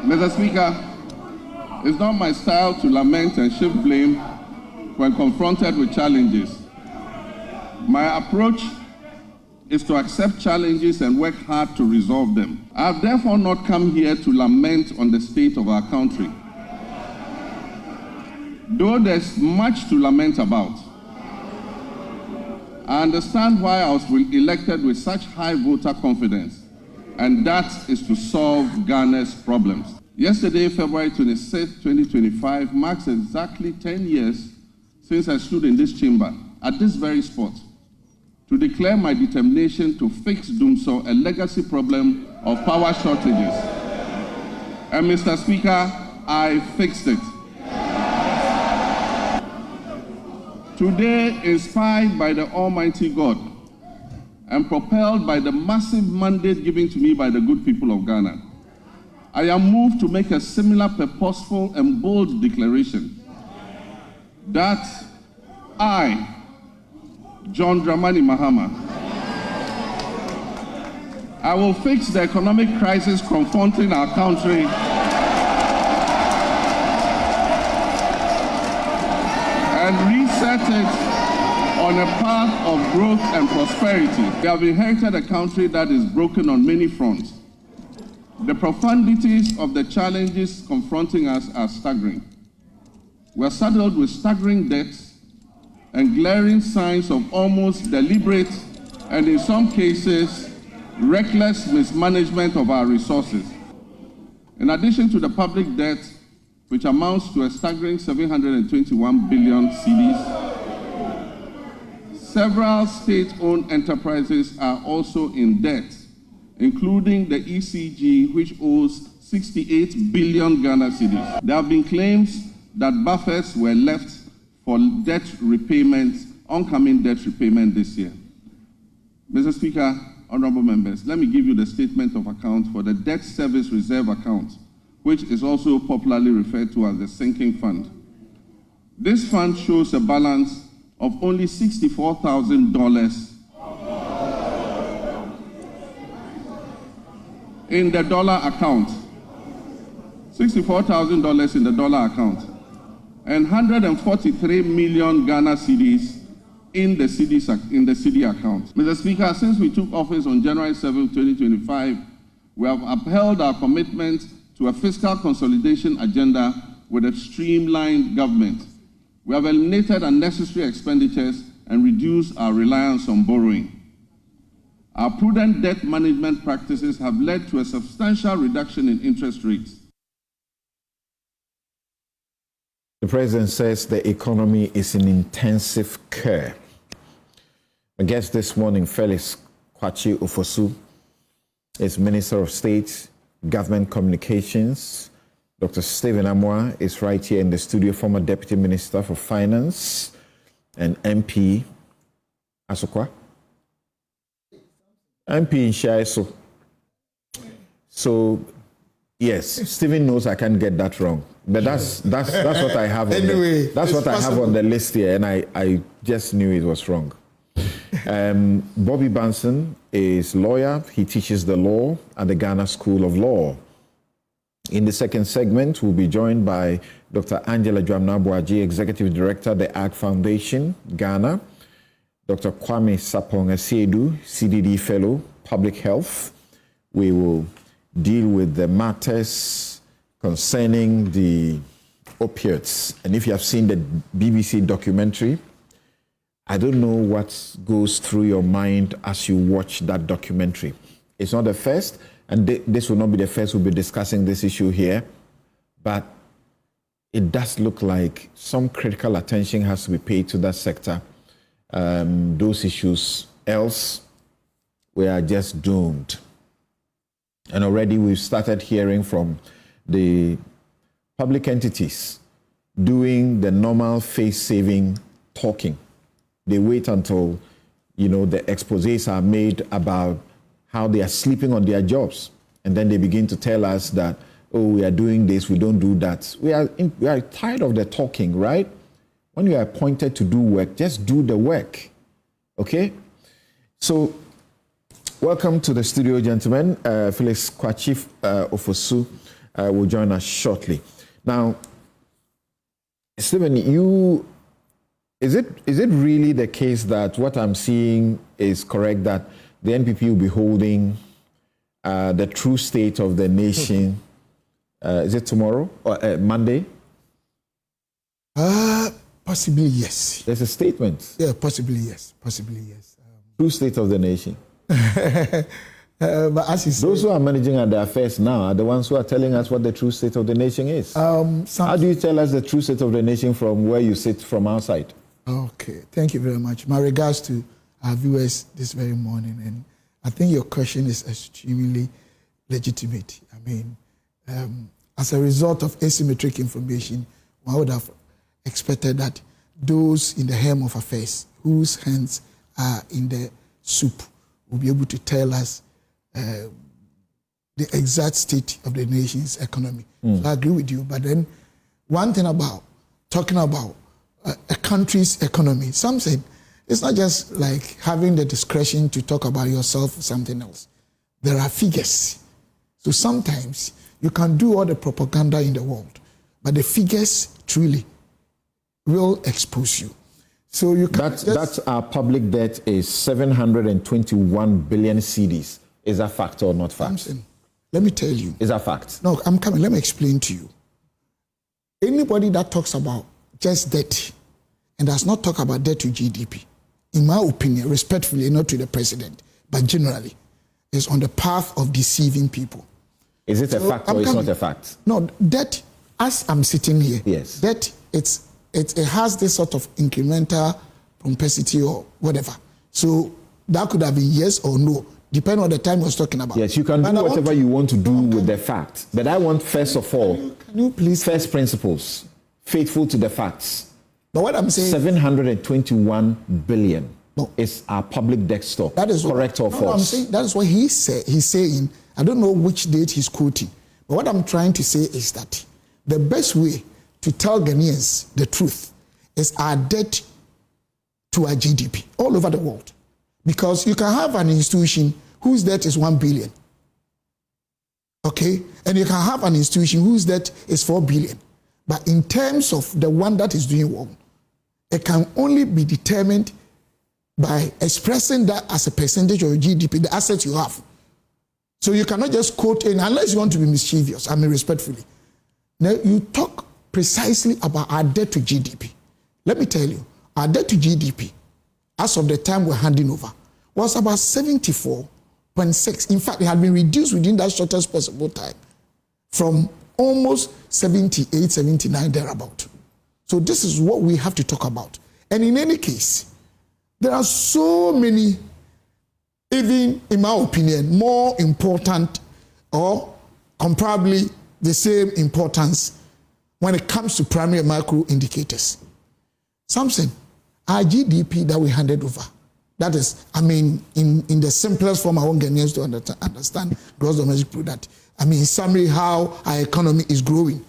Mr. Speaker, it's not my style to lament and shift blame when confronted with challenges. My approach is to accept challenges and work hard to resolve them. I have therefore not come here to lament on the state of our country, though there's much to lament about. I understand why I was elected with such high voter confidence, and that is to solve Ghana's problems. Yesterday, February 26, 2025, marks exactly 10 years since I stood in this chamber, at this very spot, to declare my determination to fix Dumso, a legacy problem of power shortages. And Mr. Speaker, I fixed it. Today, inspired by the Almighty God and propelled by the massive mandate given to me by the good people of Ghana, I am moved to make a similar purposeful and bold declaration that I, John Dramani Mahama, I will fix the economic crisis confronting our country and reset it on a path of growth and prosperity. We have inherited a country that is broken on many fronts. The profundities of the challenges confronting us are staggering. We are saddled with staggering debts and glaring signs of almost deliberate and, in some cases, reckless mismanagement of our resources. In addition to the public debt, which amounts to a staggering 721 billion cedis, several state-owned enterprises are also in debt, including the ECG, which owes 68 billion Ghana cedis. There have been claims that buffers were left for debt repayment, oncoming debt repayment this year. Mr. Speaker, honorable members, let me give you the statement of account for the Debt Service Reserve Account, which is also popularly referred to as the sinking fund. This fund shows a balance of only $64,000 in the dollar account, $64,000 in the dollar account, and 143 million Ghana cedis in the CD account. Mr. Speaker, since we took office on January 7, 2025, we have upheld our commitment to a fiscal consolidation agenda with a streamlined government. We have eliminated unnecessary expenditures and reduced our reliance on borrowing. Our prudent debt management practices have led to a substantial reduction in interest rates. The president says the economy is in intensive care. My guest this morning, Felix Kwakye Ofosu, is Minister of State, Government Communications. Dr. Stephen Amoah is right here in the studio, former Deputy Minister for Finance and MP Asokwa. MP in Shaiso. So, yes, Stephen knows I can't get that wrong. But that's what I have on I have on the list here, and I just knew it was wrong. Bobby Banson is lawyer. He teaches the law at the Ghana School of Law. In the second segment, we'll be joined by Dr. Angela Dwamna-Boaji, Executive Director, the Ag Foundation, Ghana. Dr. Kwame Sapong-Asiedu, CDD Fellow, Public Health. We will deal with the matters concerning the opiates. And if you have seen the BBC documentary, I don't know what goes through your mind as you watch that documentary. It's not the first, and this will not be the first we'll be discussing this issue here, but it does look like some critical attention has to be paid to that sector. Those issues, else we are just doomed. And already we've started hearing from the public entities doing the normal face-saving talking. They wait until, the exposés are made about how they are sleeping on their jobs. And then they begin to tell us that, we are doing this, we don't do that. We are tired of the talking, right? When you are appointed to do work, just do the work, okay? So, welcome to the studio, gentlemen. Felix Kwakye Ofosu, will join us shortly. Now, Stephen, is it really the case that what I'm seeing is correct, that the NPP will be holding the true state of the nation? Is it tomorrow or Monday? Possibly yes. There's a statement. Yeah, possibly yes. Possibly yes. True state of the nation. But as you say, those who are managing the affairs now are the ones who are telling us what the true state of the nation is. How do you tell us the true state of the nation from where you sit from outside? Okay, thank you very much. My regards to our viewers this very morning, and I think your question is extremely legitimate. I mean, as a result of asymmetric information, one would have expected that those in the helm of affairs, whose hands are in the soup, will be able to tell us the exact state of the nation's economy. So I agree with you. But then one thing about talking about a country's economy, something, it's not just like having the discretion to talk about yourself or something else. There are figures. So sometimes you can do all the propaganda in the world, but the figures truly will expose you. So you can that's our public debt is 721 billion cedis. Is that fact or not fact? Samson, let me tell you. Is that fact? No, I'm coming. Let me explain to you. Anybody that talks about just debt and does not talk about debt to GDP, in my opinion, respectfully, not to the president, but generally, is on the path of deceiving people. Is it a fact or it's not a fact? No, debt, as I'm sitting here, yes, debt, it has this sort of incremental propensity or whatever. So that could have been yes or no, depending on the time I was talking about. Yes, you can do whatever you want to do with the fact. But I want, first of all, can you please, first principles, faithful to the facts. But what I'm saying, 721 billion is our public debt stock. That is correct or false? I'm saying, that is what he said. He's saying, I don't know which date he's quoting, but what I'm trying to say is that the best way to tell Ghanaians the truth is our debt to our GDP all over the world. Because you can have an institution whose debt is 1 billion. Okay? And you can have an institution whose debt is 4 billion. But in terms of the one that is doing well, it can only be determined by expressing that as a percentage of your GDP, the assets you have. So you cannot just quote in, unless you want to be mischievous, I mean respectfully. Now you talk precisely about our debt to GDP. Let me tell you, our debt to GDP, as of the time we're handing over, was about 74.6. In fact, it had been reduced within that shortest possible time from almost 78, 79, thereabout. So this is what we have to talk about. And in any case, there are so many, even in my opinion, more important or comparably the same importance when it comes to primary and macro indicators. Samson, our GDP that we handed over, that is, I mean, in the simplest form I want Ghanaians to understand gross domestic product. I mean, in summary, how our economy is growing.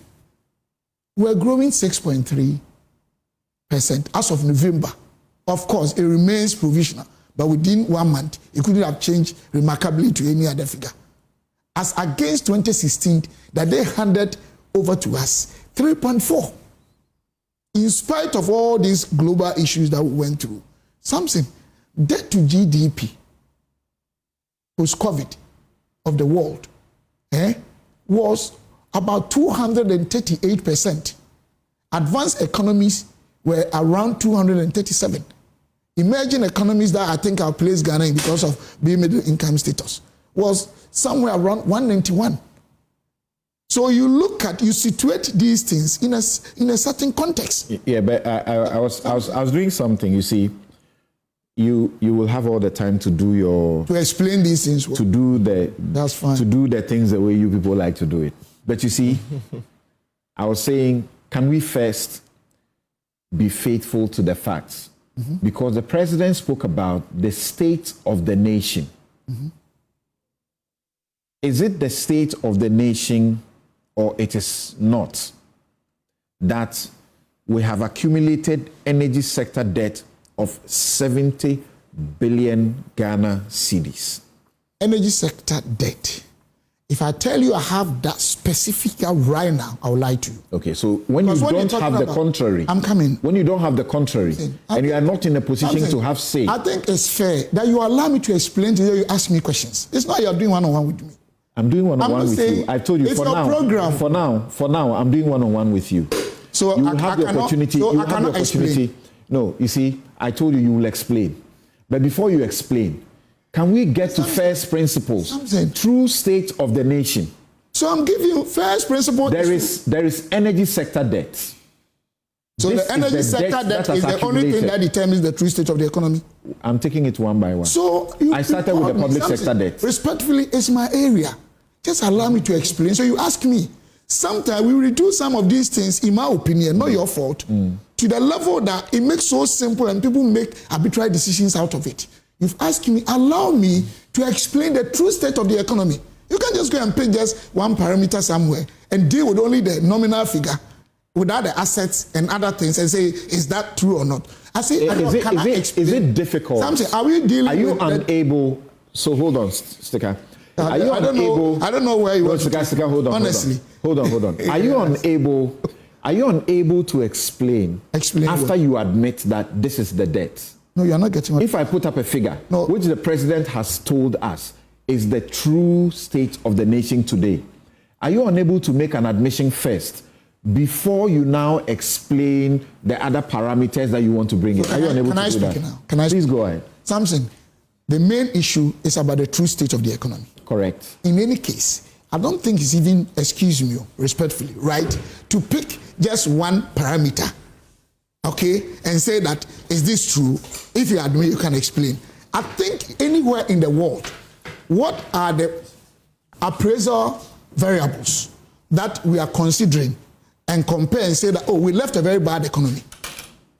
We're growing 6.3% as of November. Of course, it remains provisional, but within 1 month, it couldn't have changed remarkably to any other figure. As against 2016, that they handed over to us 3.4. In spite of all these global issues that we went through, something, debt to GDP post-COVID of the world was about 238%. Advanced economies were around 237. Emerging economies that I think have placed Ghana in because of being middle income status was somewhere around 191. So you situate these things in a certain context. Yeah, but I was doing something. You see, you will have all the time to do to explain these things. That's fine. To do the things the way you people like to do it. But you see, I was saying, can we first be faithful to the facts? Mm-hmm. Because the president spoke about the state of the nation. Mm-hmm. Is it the state of the nation, or it is not, that we have accumulated energy sector debt of 70 billion Ghana cedis? Energy sector debt If I tell you I have that specific figure right now, I'll lie to you. Okay, so when you don't have the contrary, I'm coming. When you don't have the contrary, and you are not in a position to have say, I think it's fair that you allow me to explain to you. You ask me questions. It's not you're doing one-on-one with me. I'm doing one-on-one with you. I've told you it's for now. Program. For now, I'm doing one-on-one with you. So you will have the opportunity. So you have the opportunity. Explain. No, you see, I told you will explain. But before you explain, can we get to first principles? True state of the nation. So I'm giving you first principle. There is energy sector debt. So the energy sector debt is the only thing that determines the true state of the economy. I'm taking it one by one. So I started with the public sector debt. Respectfully, it's my area. Just allow me to explain. So you ask me. Sometimes we reduce some of these things, in my opinion, not your fault, to the level that it makes so simple and people make arbitrary decisions out of it. You've asked me, allow me to explain the true state of the economy. You can't just go and pick just one parameter somewhere and deal with only the nominal figure without the assets and other things and say, is that true or not? I say, is it difficult? Something, are we dealing Are you with unable? So hold on, Sticker. I don't know where you want to go. Hold on. Honestly. Hold on. Are you unable to explain after you admit that this is the debt? No, you're not getting what. If I put up a figure, which the president has told us is the true state of the nation today, are you unable to make an admission first before you now explain the other parameters that you want to bring in? Are you unable to do that? Now? Can I Please go ahead. Samson, the main issue is about the true state of the economy. Correct. In any case, I don't think it's even, excuse me, respectfully, right, to pick just one parameter, okay, and say that, is this true? If you admit, you can explain. I think anywhere in the world, what are the appraisal variables that we are considering and compare and say that, oh, we left a very bad economy?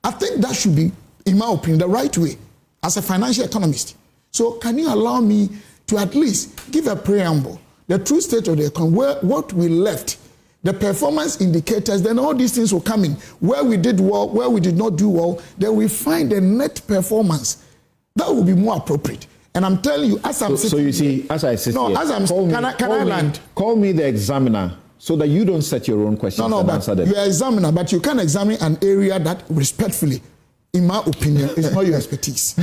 I think that should be, in my opinion, the right way as a financial economist. So can you allow me to at least give a preamble, the true state of the economy, what we left, the performance indicators, then all these things will come in. Where we did well, where we did not do well, then we find the net performance. That will be more appropriate. And I'm telling you, as I'm sitting so you see, as I sit here, as I'm can I land? Call me the examiner so that you don't set your own questions and answer them. You're an examiner, but you can examine an area that respectfully, in my opinion, is not your expertise.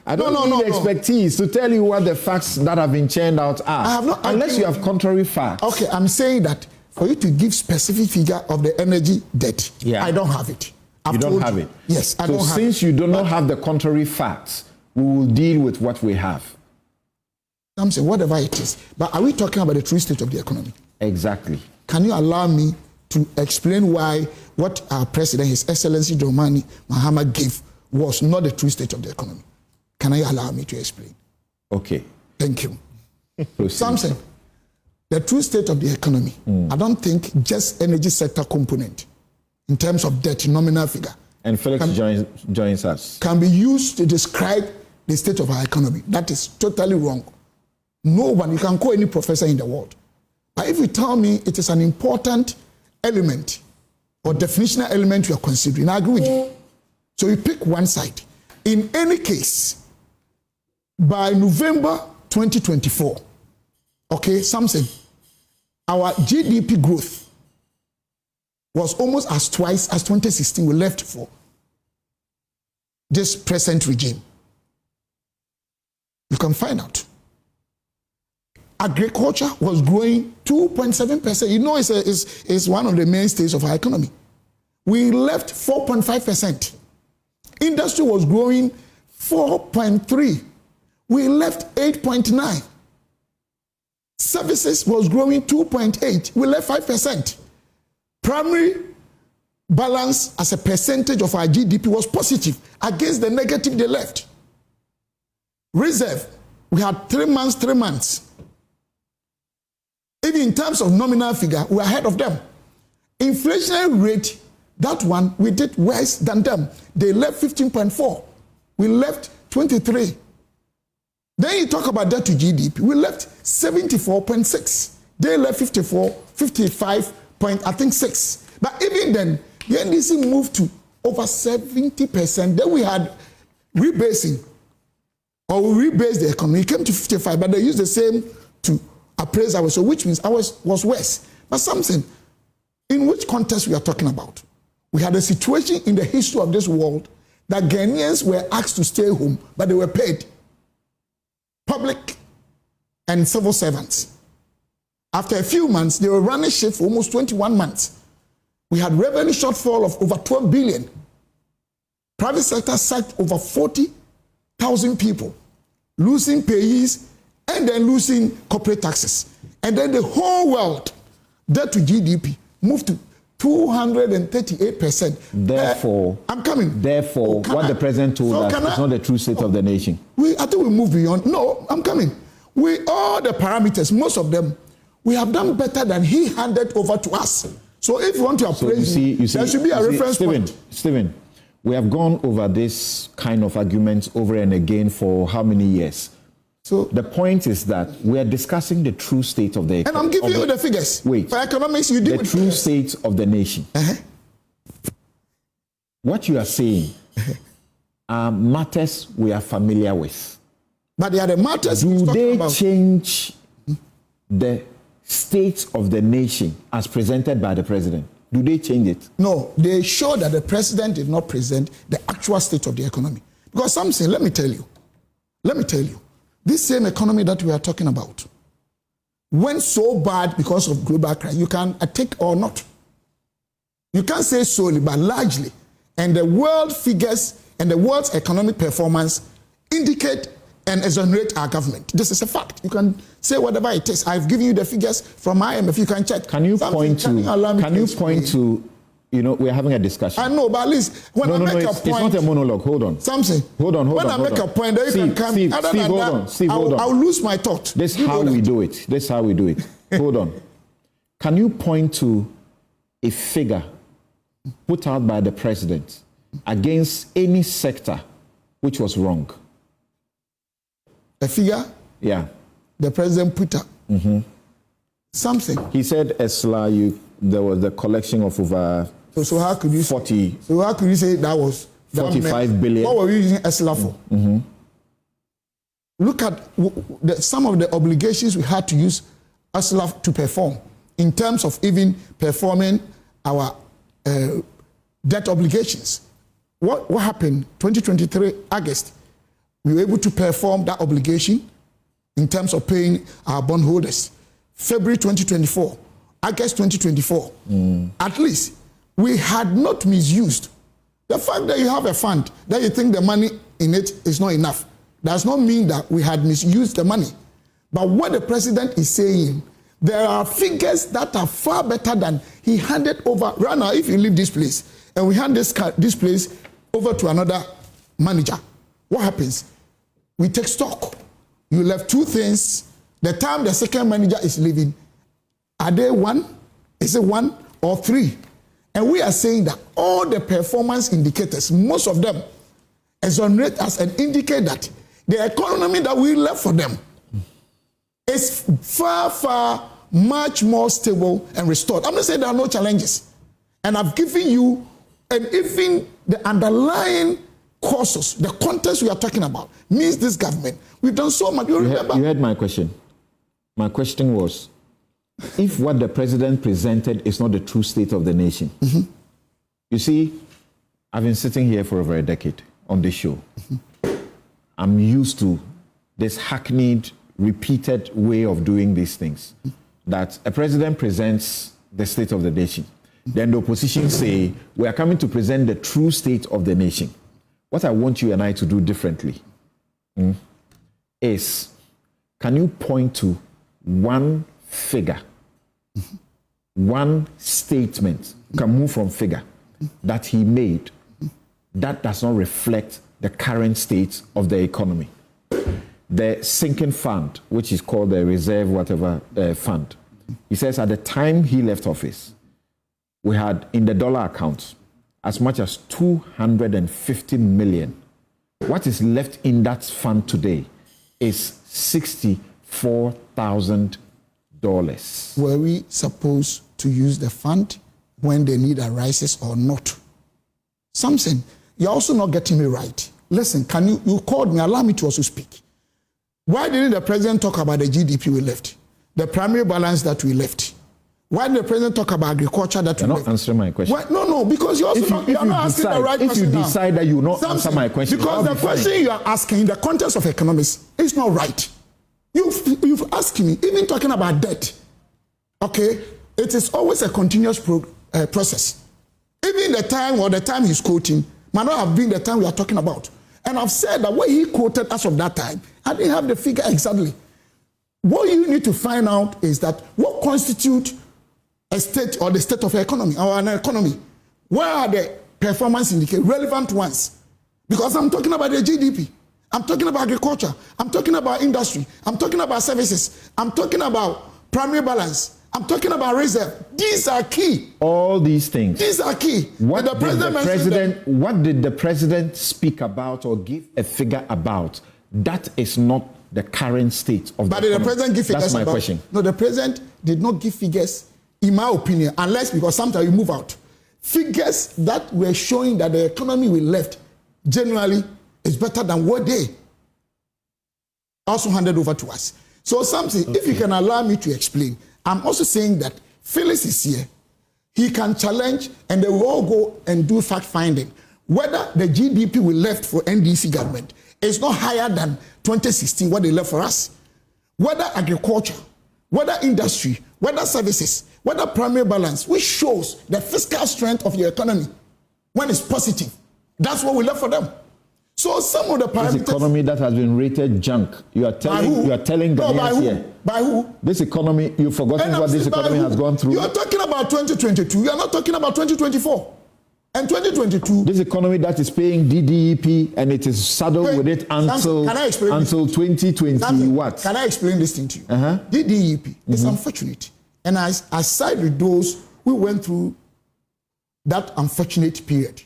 I don't need expertise to tell you what the facts that have been churned out are. I have not, unless you have contrary facts. Okay, I'm saying that for you to give specific figure of the energy debt, I don't have it. You don't have it? Yes, I don't have it. So since you do not have the contrary facts, we will deal with what we have. I'm saying whatever it is. But are we talking about the true state of the economy? Exactly. Can you allow me to explain why what our president, His Excellency Dramani Mahama, gave was not the true state of the economy? Can you allow me to explain? Okay. Thank you. Samson, the true state of the economy, I don't think just energy sector component in terms of debt, nominal figure. And Felix joins us. Can be used to describe the state of our economy. That is totally wrong. No one, you can call any professor in the world. But if you tell me it is an important element or definitional element you are considering, I agree with you. So you pick one side. In any case, by November 2024, okay, Samson, our GDP growth was almost as twice as 2016 we left for this present regime. You can find out. Agriculture was growing 2.7%. You know, it's one of the mainstays of our economy. We left 4.5%. Industry was growing 4.3%. We left 8.9%. Services was growing 2.8%. We left 5%. Primary balance as a percentage of our GDP was positive against the negative they left. Reserve, we had 3 months. Even in terms of nominal figure, we are ahead of them. Inflationary rate, that one, we did worse than them. They left 15.4. We left 23. Then you talk about debt to GDP. We left 74.6. They left 55.6. But even then, the NDC moved to over 70%. Then we had rebasing, or we rebased the economy. It came to 55, but they used the same to appraised ours, so which means ours was worse. But something, in which context we are talking about? We had a situation in the history of this world that Ghanaians were asked to stay home, but they were paid. Public and civil servants. After a few months, they were running shift for almost 21 months. We had revenue shortfall of over 12 billion. Private sector sacked over 40,000 people, losing payees and then losing corporate taxes. And then the whole world, debt to GDP, moved to 238%. Therefore, I'm coming. Therefore, what the president told us is not the true state of the nation. I think we move beyond. No, I'm coming. All the parameters, most of them, we have done better than he handed over to us. So if you want to appraise, there should be a reference point. Stephen, we have gone over this kind of arguments over and again for how many years? So the point is that we are discussing the true state of the economy. And I'm giving you the figures. Wait. For economics, you deal with the true state of the nation. What you are saying are matters we are familiar with. But they are the matters. Do they change the state of the nation as presented by the president? Do they change it? No, they show that the president did not present the actual state of the economy. Because something, let me tell you, this same economy that we are talking about went so bad because of global crisis. You can take or not. You can't say solely, but largely. And the world figures and the world's economic performance indicate and exonerate our government. This is a fact. You can say whatever it is. I've given you the figures from IMF. You can check. Can you point to, you know, we're having a discussion. I know, but at least when I make a point. It's not a monologue. Hold on. Something. Hold on. When I make a point, then you can come. Steve, hold on. I'll lose my thought. This is how we do it. This is how we do it. Hold on. Can you point to a figure put out by the president against any sector which was wrong? A figure? Yeah. The president put up. Something. He said, Esla, there was the collection of over so how could you 40. So how could you say that was 45 billion? What were we using Esla for? Look at some of the obligations we had to use Esla to perform in terms of even performing our debt obligations. What happened 2023 August? We were able to perform that obligation in terms of paying our bondholders. February 2024, August 2024. At least we had not misused. The fact that you have a fund, that you think the money in it is not enough, does not mean that we had misused the money. But what the president is saying, there are figures that are far better than he handed over. Right now, if you leave this place and we hand this place over to another manager, what happens? We take stock. You left two things. The time the second manager is leaving, are they one? Is it one or three? And we are saying that all the performance indicators, most of them, exonerate us and indicate that the economy that we left for them is far, much more stable and restored. I'm not saying there are no challenges. And I've given you, and even the underlying causes, the context we are talking about, means this government. We've done so much. You heard my question. My question was, if what the president presented is not the true state of the nation, you see, I've been sitting here for over a decade on this show. I'm used to this hackneyed, repeated way of doing these things, that a president presents the state of the nation. Then the opposition say, we are coming to present the true state of the nation. What I want you and I to do differently is, can you point to one figure, one statement, you can move from figure, that he made that does not reflect the current state of the economy? The sinking fund, which is called the reserve fund, he says at the time he left office, we had in the dollar account as much as 250 million. What is left in that fund today is $64,000. Were we supposed to use the fund when the need arises or not? Something, you're also not getting me right. Listen, you called me, allow me to also speak. Why didn't the president talk about the GDP we left? the primary balance that we left. Why did the president talk about agriculture that we left? You're not answering my question. Why? No, because you're also not asking the right question. If you decide that you will not answer my question, because the question you are asking in the context of economics is not right. You've asked me, even talking about debt, okay, it is always a continuous process. Even the time he's quoting might not have been the time we are talking about. And I've said that what he quoted as of that time, I didn't have the figure exactly. What you need to find out is that what constitutes a state or the state of economy or an economy. Where are the performance indicators, relevant ones? Because I'm talking about the GDP. I'm talking about agriculture. I'm talking about industry. I'm talking about services. I'm talking about primary balance. I'm talking about reserve. These are key. All these things. These are key. What did the president speak about or give a figure about? That is not the current state of the economy. But did the president give figures? That's my question. No, the president did not give figures, in my opinion, unless because sometimes you move out. Figures that were showing that the economy we left generally is better than what they also handed over to us. So something, if you can allow me to explain, I'm also saying that Phyllis is here. He can challenge and they will all go and do fact finding. Whether the GDP we left for NDC government is not higher than 2016, what they left for us. Whether agriculture, whether industry, whether services, whether primary balance, which shows the fiscal strength of your economy when it's positive. That's what we left for them. So some of the parameters... This economy that has been rated junk. You are telling Ghanaians here. By who? This economy, you've forgotten what this economy has gone through. You are talking about 2022. You are not talking about 2024. And 2022... This economy that is paying DDEP and it is saddled with it until 2020 what? Can I explain this thing to you? DDEP is unfortunate. And I side with those who went through that unfortunate period.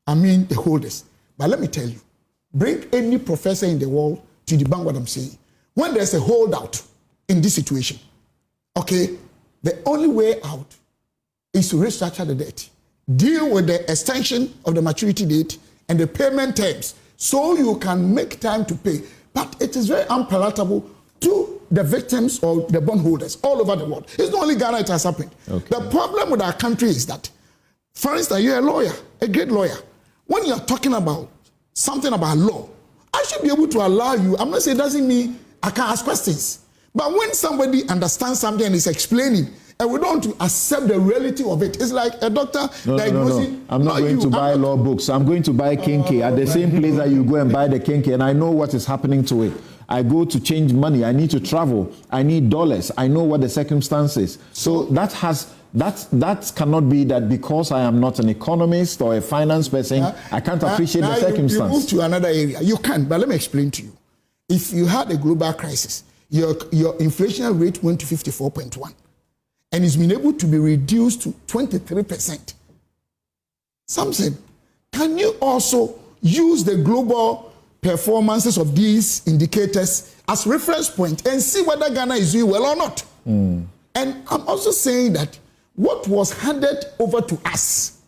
I mean the holders. But let me tell you, bring any professor in the world to debunk what I'm saying. When there's a holdout in this situation, okay, the only way out is to restructure the debt, deal with the extension of the maturity date and the payment terms so you can make time to pay. But it is very unpalatable to the victims or the bondholders all over the world. It's not only Ghana it has happened. Okay. The problem with our country is that, for instance, you're a lawyer, a great lawyer. When you're talking about something about law, I should be able to allow you. I'm not saying it doesn't mean I can't ask questions. But when somebody understands something and is explaining, and we don't accept the reality of it, it's like a doctor diagnosing. I'm not going to buy law books. I'm going to buy Kinky at the same place that you go and buy the Kinky, and I know what is happening to it. I go to change money. I need to travel. I need dollars. I know what the circumstance is. So that cannot be that because I am not an economist or a finance person, I can't appreciate the circumstance. You move to another area. You can, but let me explain to you. If you had a global crisis, your inflation rate went to 54.1 and it's been able to be reduced to 23%. Something. Can you also use the global performances of these indicators as reference point and see whether Ghana is doing well or not? And I'm also saying that what was handed over to us,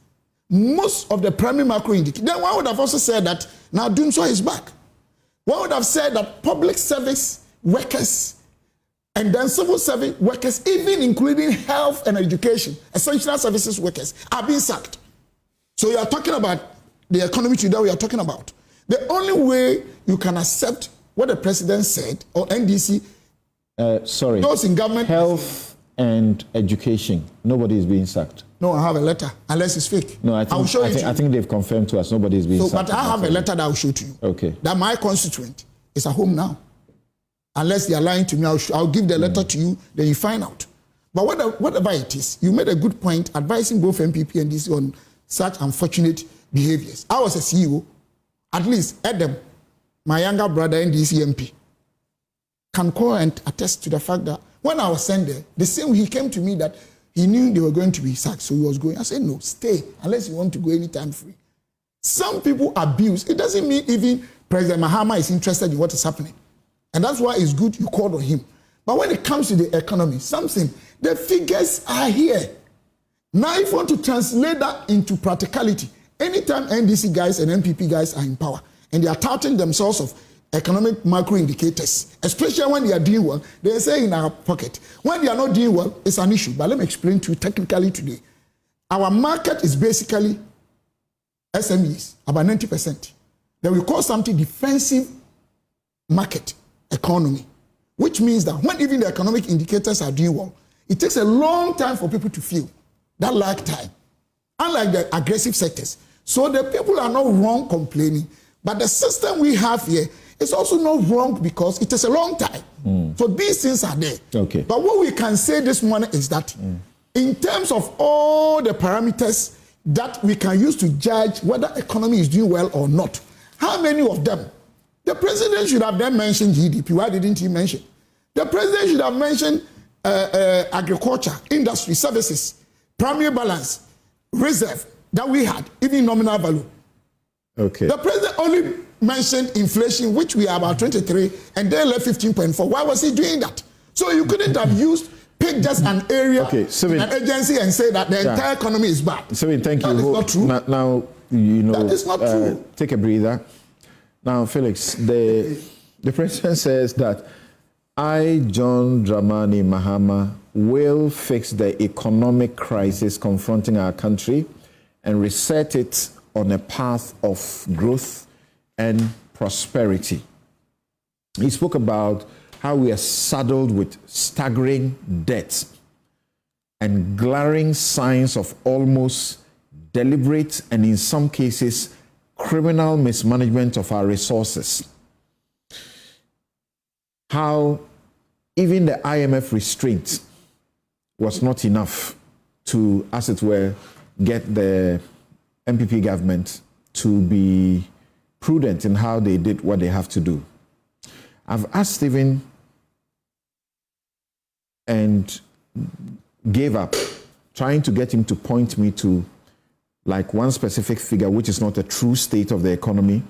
most of the primary macro indicators, then one would have also said that now Dunso is back. One would have said that public service workers and then civil service workers, even including health and education, essential services workers, are being sacked. So you are talking about the economy today we are talking about. The only way you can accept what the president said, or NDC, those in government... Health and education, nobody is being sacked. No, I have a letter, unless it's fake. No, I think they've confirmed to us nobody is being sacked. But I have a letter that I'll show to you. Okay. That my constituent is at home now. Unless they are lying to me, I'll give the letter to you, then you find out. But whatever it is, you made a good point advising both MPP and DC on such unfortunate behaviors. I was a CEO, at least Adam, my younger brother NDC MP, can call and attest to the fact that when I was sent there, the same he came to me that he knew they were going to be sacked, so he was going. I said, no, stay, unless you want to go anytime free. Some people abuse. It doesn't mean even President Mahama is interested in what is happening. And that's why it's good you called on him. But when it comes to the economy, the figures are here. Now, if you want to translate that into practicality, anytime NDC guys and MPP guys are in power, and they are touting themselves of economic macro indicators, especially when they are doing well, they say in our pocket. When they are not doing well, it's an issue. But let me explain to you technically today. Our market is basically SMEs, about 90%. Then we call something defensive market economy, which means that when even the economic indicators are doing well, it takes a long time for people to feel that lag time, unlike the aggressive sectors. So the people are not wrong complaining, but the system we have here is also not wrong because it takes a long time. So these things are there. Okay. But what we can say this morning is that in terms of all the parameters that we can use to judge whether economy is doing well or not, how many of them? The president should have then mentioned GDP. Why didn't he mention? The president should have mentioned agriculture, industry, services, primary balance, reserve that we had, even nominal value. Okay. The president only mentioned inflation, which we are about 23, and they left 15.4. Why was he doing that? So you couldn't have pick just an area, an agency, and say that the entire economy is bad. Thank you. That is not true. Now, you know, that is not true. Take a breather. Now, Felix, the president says that I, John Dramani Mahama, will fix the economic crisis confronting our country and reset it on a path of growth and prosperity. He spoke about how we are saddled with staggering debts and glaring signs of almost deliberate and in some cases criminal mismanagement of our resources. How even the IMF restraint was not enough to, as it were, get the MPP government to be prudent in how they did what they have to do. I've asked Stephen and gave up trying to get him to point me to like one specific figure which is not a true state of the economy,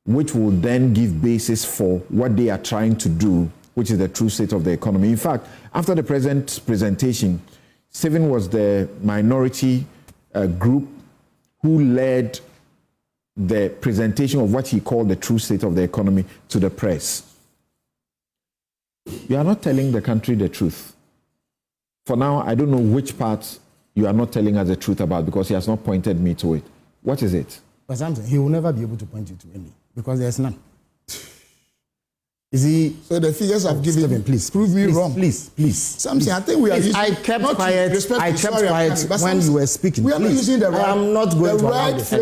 which will then give basis for what they are trying to do, which is the true state of the economy. In fact, after the president's presentation, Stephen was the minority group who led the presentation of what he called the true state of the economy to the press. You are not telling the country the truth. For now, I don't know which part you are not telling us the truth about because he has not pointed me to it. What is it? But something he will never be able to point you to any because there's none. Is he? So the figures I've given, Stephen, please prove me wrong. Please. Something I think we are. I kept quiet. When you were speaking. We are not using the right. I'm not going to allow this.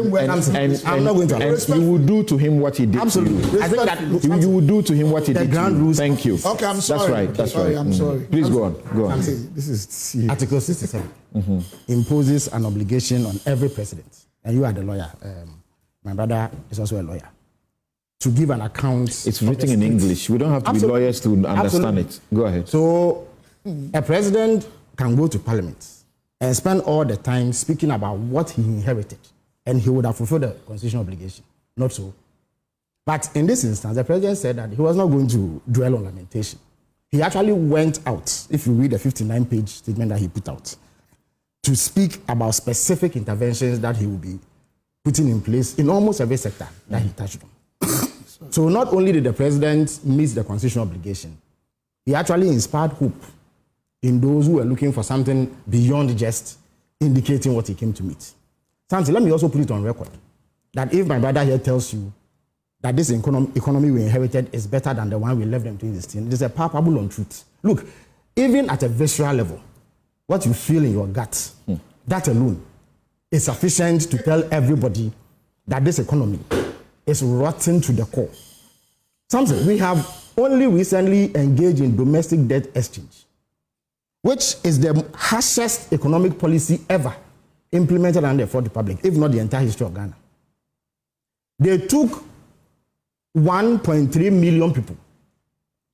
I'm not going to allow this. You will do to him what he did. Absolutely. To you. I think that you will do to him what he did. The ground rules. Thank you. Okay, I'm sorry. That's right. I'm sorry. Please go on. Go on. This is serious. Article 67 imposes an obligation on every president, and you are the lawyer. My brother is also a lawyer. To give an account. It's written in English. We don't have to be lawyers to understand it. Go ahead. So, a president can go to parliament and spend all the time speaking about what he inherited, and he would have fulfilled the constitutional obligation. Not so. But in this instance, the president said that he was not going to dwell on lamentation. He actually went out, if you read the 59-page statement that he put out, to speak about specific interventions that he will be putting in place in almost every sector that he touched on. So not only did the president meet the constitutional obligation, he actually inspired hope in those who were looking for something beyond just indicating what he came to meet. Samson, let me also put it on record that if my brother here tells you that this economy we inherited is better than the one we left them to in this thing, it is a palpable untruth. Look, even at a visceral level, what you feel in your gut, that alone is sufficient to tell everybody that this economy is rotten to the core. Something we have only recently engaged in domestic debt exchange, which is the harshest economic policy ever implemented under the Fourth Republic, if not the entire history of Ghana. They took 1.3 million people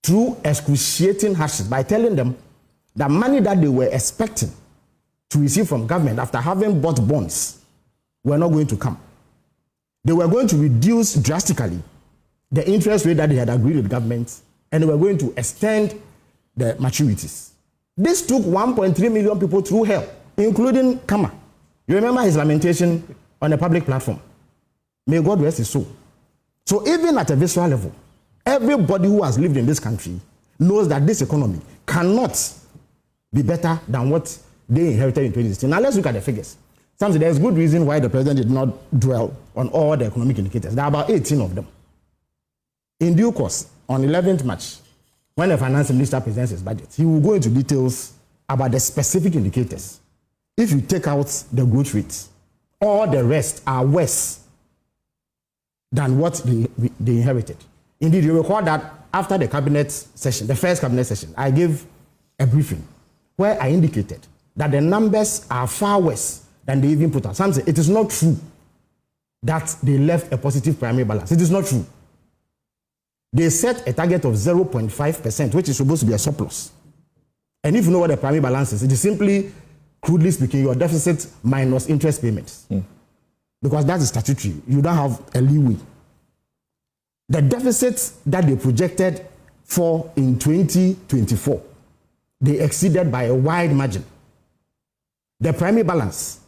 through excruciating hardships by telling them that money that they were expecting to receive from government after having bought bonds were not going to come. They were going to reduce drastically the interest rate that they had agreed with government, and they were going to extend the maturities. This took 1.3 million people through hell, including Kama. You remember his lamentation on a public platform. May God rest his soul. So even at a visceral level, Everybody who has lived in this country knows that this economy cannot be better than what they inherited in 2016. Now let's look at the figures. Something there's good reason why the president did not dwell on all the economic indicators. There are about 18 of them. In due course, on 11th March, when the finance minister presents his budget, he will go into details about the specific indicators. If you take out the growth rates, all the rest are worse than what they inherited. Indeed, you recall that after the cabinet session, the first cabinet session, I gave a briefing where I indicated that the numbers are far worse than they even put out. Some say it is not true that they left a positive primary balance. It is not true. They set a target of 0.5%, which is supposed to be a surplus. And if you know what the primary balance is, it is simply, crudely speaking, your deficit minus interest payments. Because that is statutory. You don't have a leeway. The deficit that they projected for in 2024, they exceeded by a wide margin. The primary balance,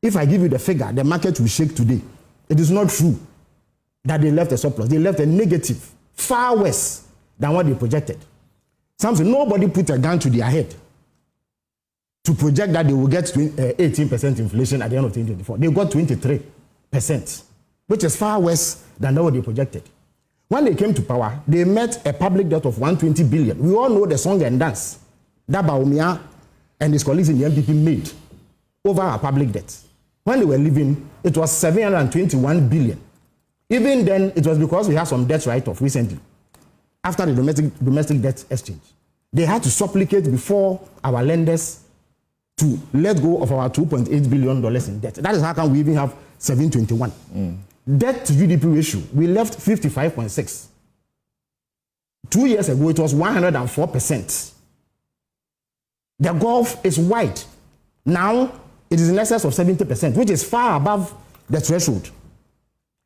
if I give you the figure, the market will shake today. It is not true that they left a surplus. They left a negative, far worse than what they projected. Something nobody put a gun to their head to project that they will get 18% inflation at the end of 2024. They got 23%, which is far worse than what they projected. When they came to power, they met a public debt of 120 billion. We all know the song and dance that Bawumia and his colleagues in the MPP made over our public debt. When they were leaving, it was 721 billion. Even then, it was because we had some debt write-off recently, after the domestic debt exchange. They had to supplicate before our lenders to let go of our $2.8 billion in debt. That is how come we even have 721. Debt to GDP ratio, we left 55.6. 2 years ago, it was 104%. The gulf is wide. Now, it is in excess of 70%, which is far above the threshold.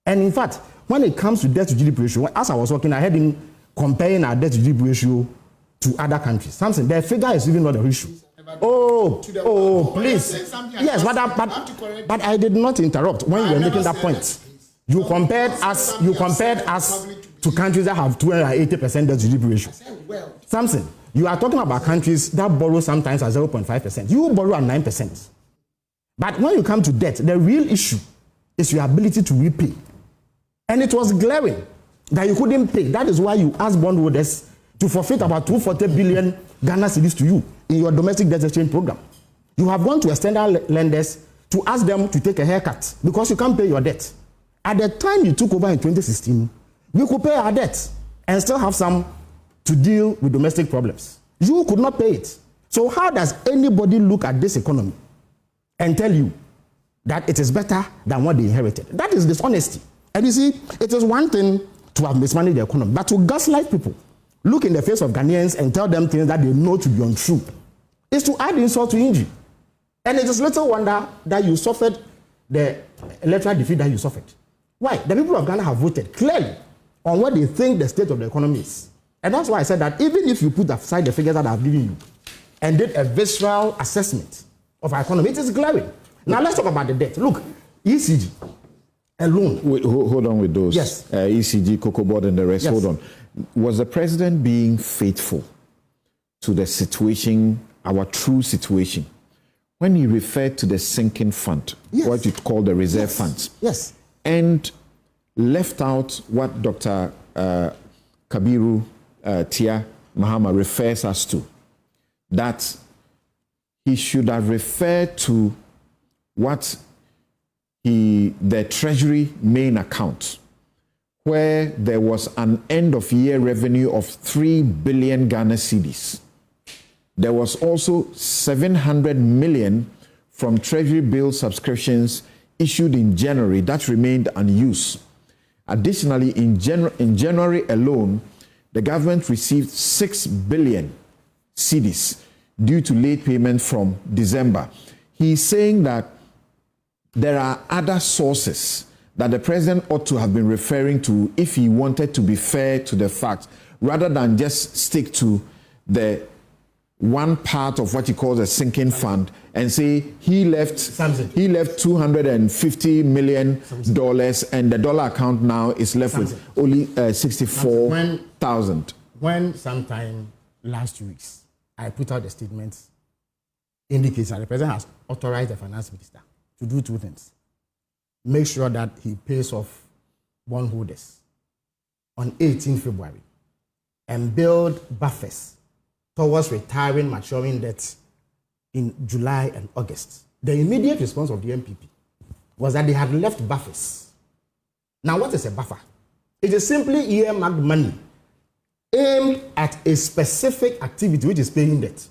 And in fact, when it comes to debt to GDP ratio, as I was talking, I had in comparing our debt to GDP ratio to other countries. Something, the figure is even not the issue. Please. Yes, but I did not interrupt when you were making that point. You compared us to countries that have 280% debt to GDP ratio. Something, you are talking about countries that borrow sometimes at 0.5%. You borrow at 9%. But when you come to debt, the real issue is your ability to repay. And it was glaring that you couldn't pay. That is why you asked bondholders to forfeit about 240 billion Ghana cedis to you in your domestic debt exchange program. You have gone to external lenders to ask them to take a haircut because you can't pay your debt. At the time you took over in 2016, we could pay our debt and still have some to deal with domestic problems. You could not pay it. So how does anybody look at this economy and tell you that it is better than what they inherited? That is dishonesty. And you see, it is one thing to have mismanaged the economy, but to gaslight people, look in the face of Ghanaians and tell them things that they know to be untrue, is to add insult to injury. And it is little wonder that you suffered the electoral defeat that you suffered. Why? The people of Ghana have voted clearly on what they think the state of the economy is. And that's why I said that even if you put aside the figures that I've given you and did a visceral assessment of our economy, it is glaring. Now let's talk about the debt. Look, ECG alone. Wait, hold on with those. Yes. ECG, Cocoa Board, and the rest. Yes. Hold on. Was the president being faithful to the situation, our true situation, when he referred to the sinking fund, Yes. what you call the reserve funds? Yes. And left out what Dr. Kabiru Tia Mahama refers us to, that he should have referred to what the Treasury main account, where there was an end-of-year revenue of 3 billion Ghana cedis. There was also 700 million from Treasury bill subscriptions issued in January that remained unused. Additionally, in January alone, the government received 6 billion cedis due to late payment from December. He's saying that there are other sources that the president ought to have been referring to if he wanted to be fair to the facts, rather than just stick to the one part of what he calls a sinking fund and say he left $250 million and the dollar account now is left with only 64,000. When sometime last 2 weeks I put out the statement indicates that the president has authorized the finance minister to do two things: make sure that he pays off bondholders on 18 February and build buffers towards retiring maturing debt in July and August. The immediate response of the MPP was that they had left buffers. Now, what is a buffer? It is simply earmarked money aimed at a specific activity which is paying debt.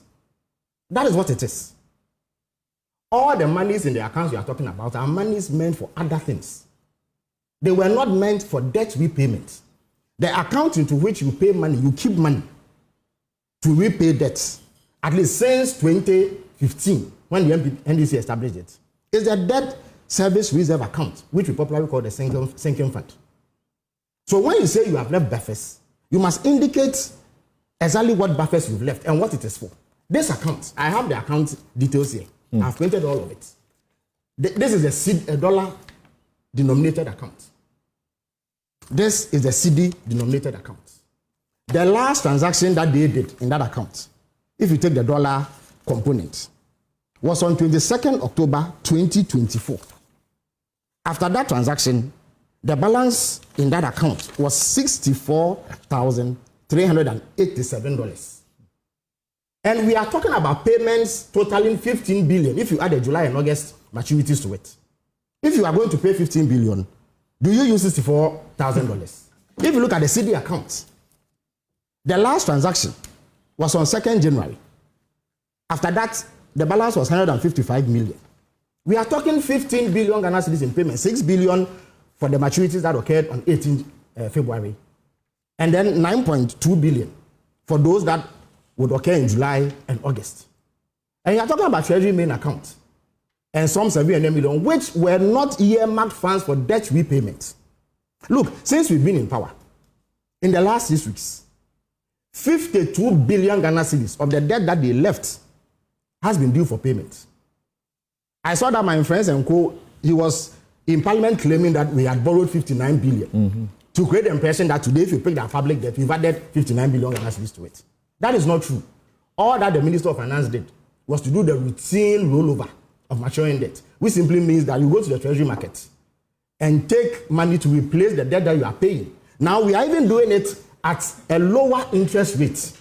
That is what it is. All the monies in the accounts you are talking about are monies meant for other things. They were not meant for debt repayment. The account into which you pay money, you keep money to repay debts, at least since 2015, when the NDC established it, is the debt service reserve account, which we popularly call the sinking fund. So when you say you have left buffers, you must indicate exactly what buffers you've left and what it is for. This account, I have the account details here. I've printed all of it. This is a dollar denominated account. This is the CD denominated account. The last transaction that they did in that account, if you take the dollar component, was on 22nd October 2024. After that transaction, the balance in that account was $64,387. And we are talking about payments totaling $15 billion if you add the July and August maturities to it. If you are going to pay $15 billion, do you use $64,000? If you look at the CD account, the last transaction was on 2nd January. After that, the balance was $155 million. We are talking 15 billion Ghana cedis in payment, 6 billion for the maturities that occurred on 18 February, and then 9.2 billion for those that would occur in July and August. And you are talking about Treasury main account and some 700 million, which were not earmarked funds for debt repayment. Look, since we've been in power, in the last 6 weeks, 52 billion Ghana cedis of the debt that they left has been due for payment. I saw that my friends and co, he was in parliament claiming that we had borrowed 59 billion to create the impression that today, if you pick that public debt, we've added 59 billion Ghana cedis to it. That is not true. All that the Minister of Finance did was to do the routine rollover of maturing debt, which simply means that you go to the treasury market and take money to replace the debt that you are paying. Now, we are even doing it at a lower interest rate.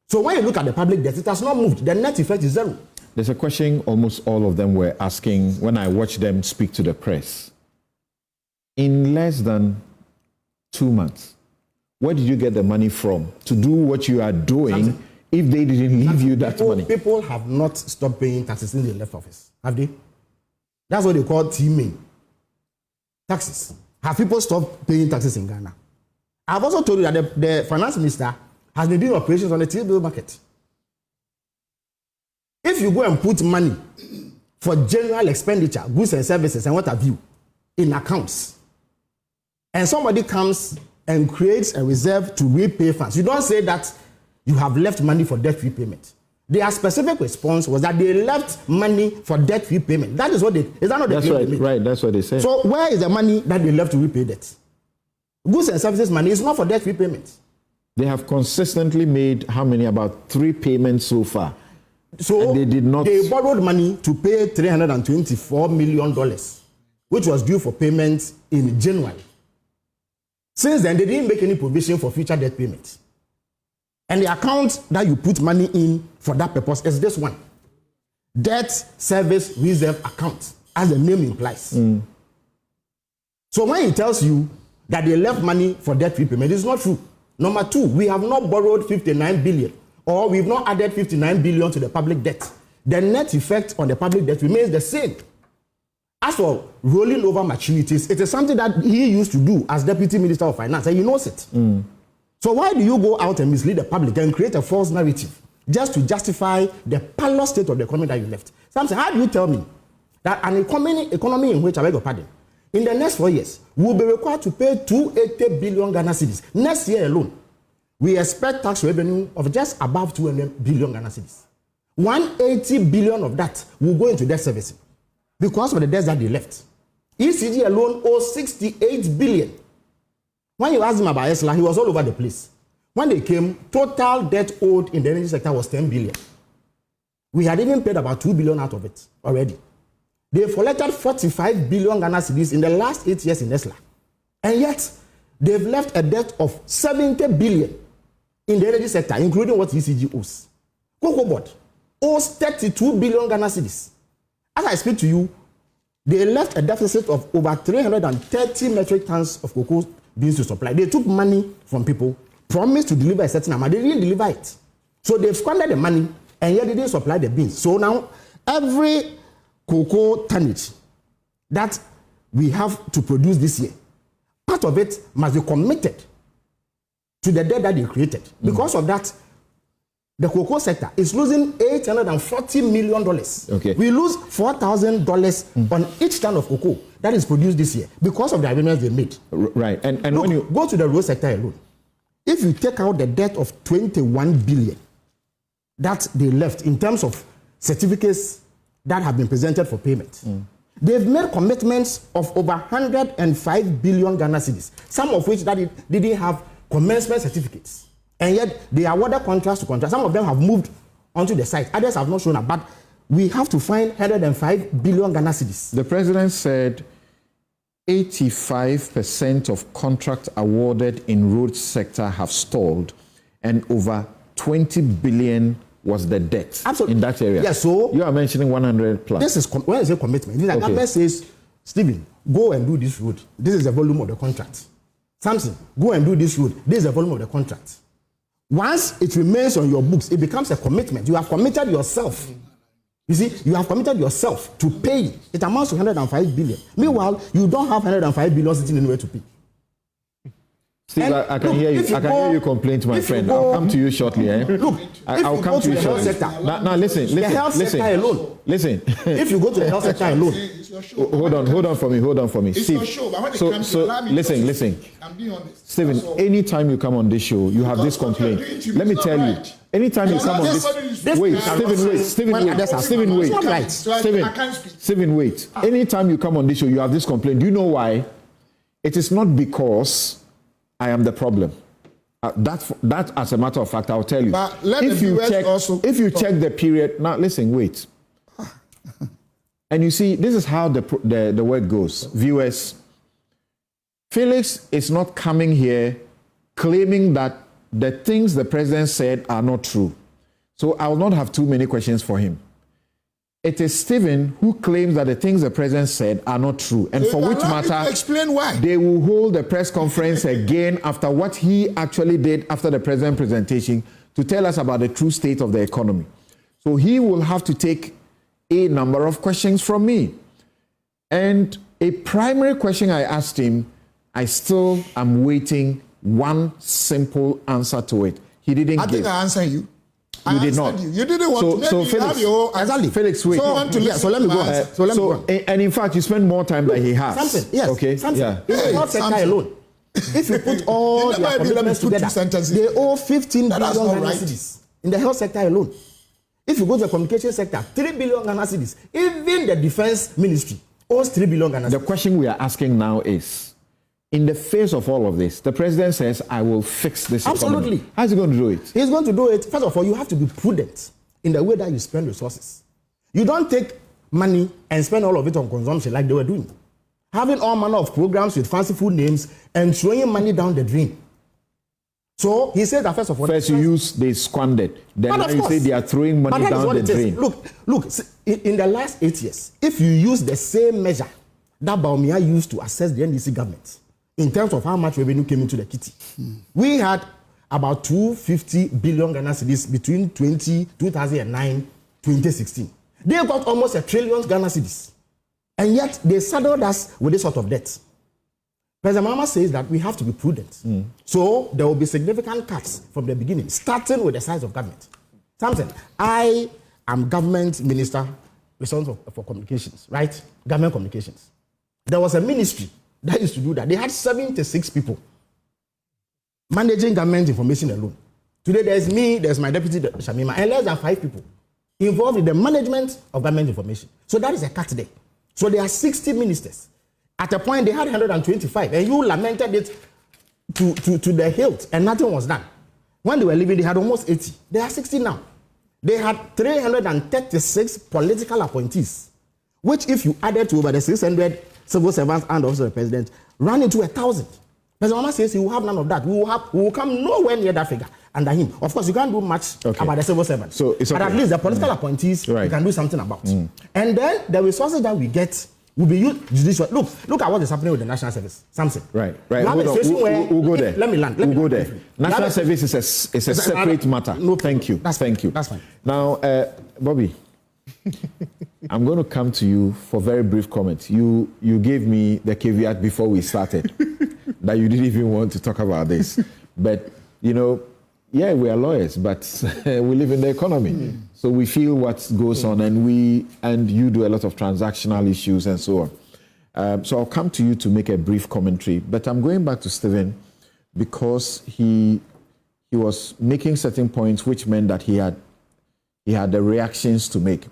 So when you look at the public debt, it has not moved. The net effect is zero. There's a question almost all of them were asking when I watched them speak to the press. In less than 2 months, where did you get the money from to do what you are doing if they didn't leave you that money? People have not stopped paying taxes since they left office, have they? That's what they call teaming. Taxes. Have people stopped paying taxes in Ghana? I've also told you that the finance minister has been doing operations on the T-bill market. If you go and put money for general expenditure, goods and services and what have you, in accounts, and somebody comes and creates a reserve to repay funds, you don't say that you have left money for debt repayment. Their specific response was that they left money for debt repayment. That is what they, is that not the That's claim right, right, that's what they say. So where is the money that they left to repay debt? Goods and services money is not for debt repayment. They have consistently made how many? About 3 payments so far. So and they did not. They borrowed money to pay $324 million, which was due for payment in January. Since then, they didn't make any provision for future debt payments. And the account that you put money in for that purpose is this one: Debt Service Reserve Account, as the name implies. So when he tells you that they left money for debt repayment, it's not true. Number 2, we have not borrowed 59 billion, or we've not added 59 billion to the public debt. The net effect on the public debt remains the same. As for rolling over maturities, it is something that he used to do as Deputy Minister of Finance, and he knows it. So why do you go out and mislead the public and create a false narrative just to justify the parlous state of the economy that you left? Something, how do you tell me that an economy in which, I beg your pardon, in the next 4 years, will be required to pay 280 billion Ghana cedis next year alone? we expect tax revenue of just above 200 billion Ghana cedis. 180 billion of that will go into debt servicing because of the debts that they left. ECG alone owes 68 billion. When you ask him about ESLA, he was all over the place. When they came, total debt owed in the energy sector was 10 billion. We had even paid about 2 billion out of it already. They've collected 45 billion Ghana cedis in the last 8 years in ESLA. And yet, they've left a debt of 70 billion in the energy sector, including what ECG owes. Cocoa Board owes 32 billion Ghana cedis. As I speak to you, they left a deficit of over 330 metric tons of cocoa beans to supply. They took money from people, promised to deliver a certain amount. They didn't deliver it. So they've squandered the money, and yet they didn't supply the beans. So now, every cocoa tonnage that we have to produce this year, part of it must be committed to the debt that they created. Because of that, the cocoa sector is losing $840 million. Okay. We lose $4,000 on each ton of cocoa that is produced this year because of the agreements they made. Right. And Look, when you go to the road sector alone, if you take out the debt of 21 billion that they left in terms of certificates that have been presented for payment, they've made commitments of over 105 billion Ghana cedis, some of which that didn't have commencement certificates. And yet, they awarded contracts to contracts. Some of them have moved onto the site. Others have not shown up. But we have to find 105 billion Ghana cedis. The president said 85% of contracts awarded in road sector have stalled, and over 20 billion was the debt in that area. Yes, so you are mentioning 100 plus. This is when I say commitment. The government says, Stephen, go and do this road. This is the volume of the contract. Samson, go and do this road. This is the volume of the contract. Once it remains on your books, it becomes a commitment. You have committed yourself. You see, you have committed yourself to pay. It amounts to 105 billion. Meanwhile, you don't have 105 billion sitting anywhere to pay. Steve, I can hear you. I can hear you complain to my friend. I'll come to you shortly. Look, I'll come to you shortly. Now, listen. The health sector alone. Listen. If you go to the health sector alone. Hold on for me. It's Steve, your show, but when it comes to listen. I'm being honest. Stephen, anytime you come on this show, you have this complaint. Let me tell you. Anytime you come on this, Stephen, wait. Anytime you come on this show, you have this complaint. Do you know why? It is not because I am the problem. That, as a matter of fact, I'll tell you. But if you check the period, now listen, wait. And you see, this is how the work goes. Viewers, Felix is not coming here claiming that the things the president said are not true. So I will not have too many questions for him. It is Stephen who claims that the things the president said are not true. And for which matter, explain why. They will hold a press conference again after what he actually did after the president presentation to tell us about the true state of the economy. So he will have to take a number of questions from me. And a primary question I asked him, I still am waiting one simple answer to it. He didn't give. I think I answered you. You did not. You didn't want to. So Felix, Felix, wait. So let me go. And in fact, you spend more time than he has. Something, yes. Okay. Something. Yeah. In the health sector alone, if you put all their commitments together, they owe 15 billion Ghana cedis in the health sector alone. If you go to the communication sector, 3 billion Ghana cedis. Even the defense ministry owes 3 billion Ghana cedis. The question we are asking now is, in the face of all of this, the president says, I will fix this Absolutely. economy. How's he going to do it? He's going to do it. First of all, you have to be prudent in the way that you spend resources. You don't take money and spend all of it on consumption like they were doing. Having all manner of programs with fanciful names and throwing money down the drain. So he said that first of all... First you use, they squandered. Then now you say they are throwing money down the drain. Look, in the last 8 years, if you use the same measure that Baumia used to assess the NDC government, in terms of how much revenue came into the kitty, we had about 250 billion Ghana cedis between 2009 2016. They got almost 1 trillion Ghana cedis. And yet, they saddled us with this sort of debt. President Mahama says that we have to be prudent. So, there will be significant cuts from the beginning, starting with the size of government. Samson, I am government minister responsible for communications, right? Government communications. There was a ministry that used to do that. They had 76 people. managing government information alone. Today, there's me, there's my deputy Shamima, and less than 5 people involved in the management of government information. So that is a cut there. So there are 60 ministers. At a point, they had 125, and you lamented it to the hilt, and nothing was done. When they were leaving, they had almost 80. They are 60 now. They had 336 political appointees, which if you added to over the 600 civil servants and also the president, ran into 1,000. President Mama says he will have none of that. We will come nowhere near that figure under him. Of course, you can't do much about the civil servants. So it's okay. But at least the political appointees, you can do something about. And then the resources that we get will be used judicially. Look at what is happening with the National Service. Something. Right. We'll go there. Let me land. We'll go there. National Service is a separate matter. No, thank you. Thank you. That's fine. Now, Bobby, I'm going to come to you for very brief comments. You gave me the caveat before we started that you didn't even want to talk about this. But, you know, yeah, we are lawyers, but we live in the economy. So we feel what goes on, and you do a lot of transactional issues and so on. So I'll come to you to make a brief commentary, but I'm going back to Stephen because he was making certain points which meant that he had the reactions to make.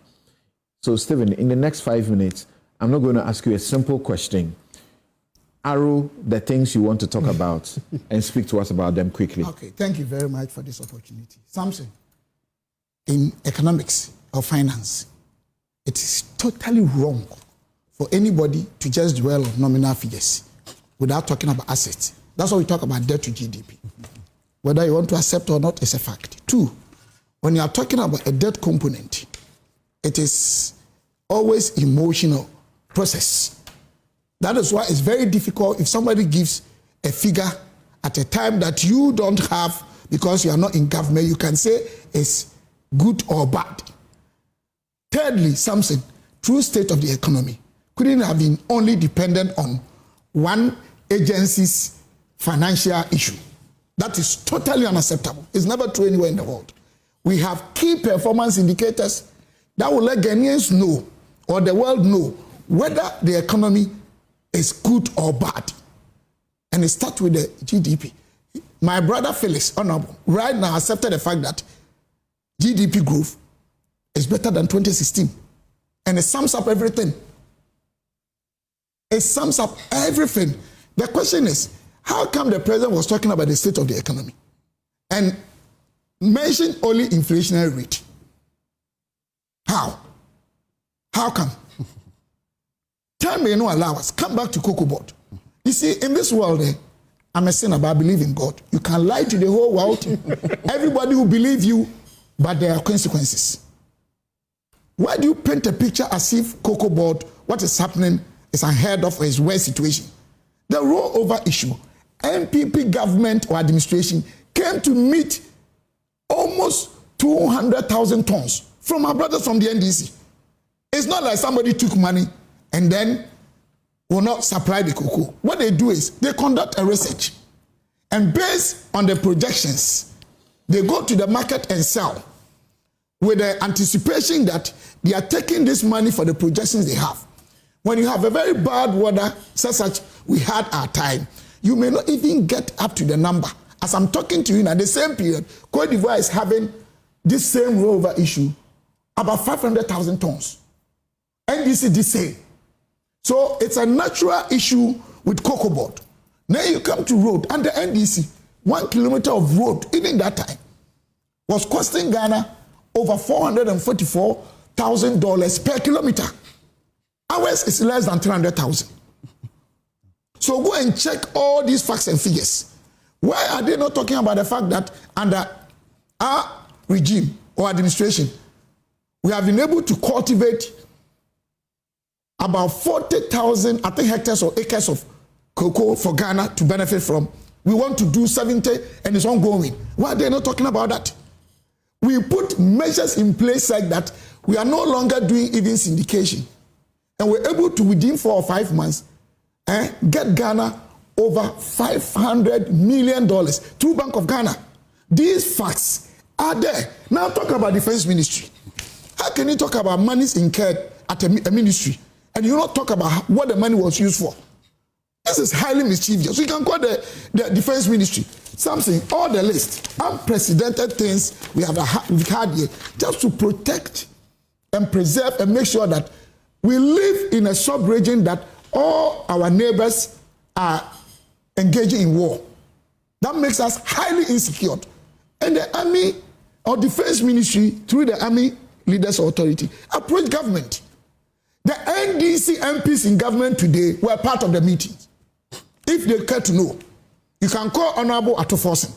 So Stephen, in the next 5 minutes, I'm not going to ask you a simple question. Arrow the things you want to talk about and speak to us about them quickly. Okay, thank you very much for this opportunity. Samson, in economics or finance, it is totally wrong for anybody to just dwell on nominal figures without talking about assets. That's why we talk about debt to GDP. Whether you want to accept or not is a fact. 2, when you are talking about a debt component, it is always emotional process. That is why it's very difficult if somebody gives a figure at a time that you don't have because you are not in government, you can say it's good or bad. Thirdly, Samson, true state of the economy couldn't have been only dependent on one agency's financial issue. That is totally unacceptable. It's never true anywhere in the world. We have key performance indicators that will let Ghanaians know or the world know whether the economy is good or bad. And it starts with the GDP. My brother Felix, honorable, right now accepted the fact that GDP growth is better than 2016. And it sums up everything. It sums up everything. The question is, how come the president was talking about the state of the economy and mentioned only inflationary rate? How? How come? Time may not allow us. Come back to Cocoa Board. You see, in this world, I'm a sinner, but I believe in God. You can lie to the whole world. Everybody will believe you, but there are consequences. Why do you paint a picture as if Cocoa Board, what is happening is unheard of or is worse situation? The rollover issue, MPP government or administration came to meet almost 200,000 tons from our brothers from the NDC. It's not like somebody took money and then will not supply the cocoa. What they do is they conduct a research, and based on the projections, they go to the market and sell with the anticipation that they are taking this money for the projections they have. When you have a very bad weather, such we had our time, you may not even get up to the number. As I'm talking to you at the same period, Cote d'Ivoire is having this same rollover issue, about 500,000 tons. NDC the same. So it's a natural issue with Cocoa Board. Now you come to road, and the NDC, 1 kilometer of road, even that time, was costing Ghana over $444,000 per kilometer. Ours is less than 300,000. So go and check all these facts and figures. Why are they not talking about the fact that under our regime or administration, we have been able to cultivate about 40,000, I think, hectares or acres of cocoa for Ghana to benefit from. We want to do 70 and it's ongoing. Why are they not talking about that? We put measures in place like that. We are no longer doing even syndication. And we're able to, within 4 or 5 months, get Ghana over $500 million through Bank of Ghana. These facts are there. Now talk about Defense Ministry. How can you talk about monies incurred at a ministry and you not talk about what the money was used for? This is highly mischievous. We can call the defense ministry. Something, all the list, unprecedented things we've had here, just to protect and preserve and make sure that we live in a sub-region that all our neighbors are engaging in war. That makes us highly insecure. And the army or defense ministry, through the army leaders authority, approach government. The NDC MPs in government today were part of the meetings. If they care to know, you can call Honorable Atoforsen.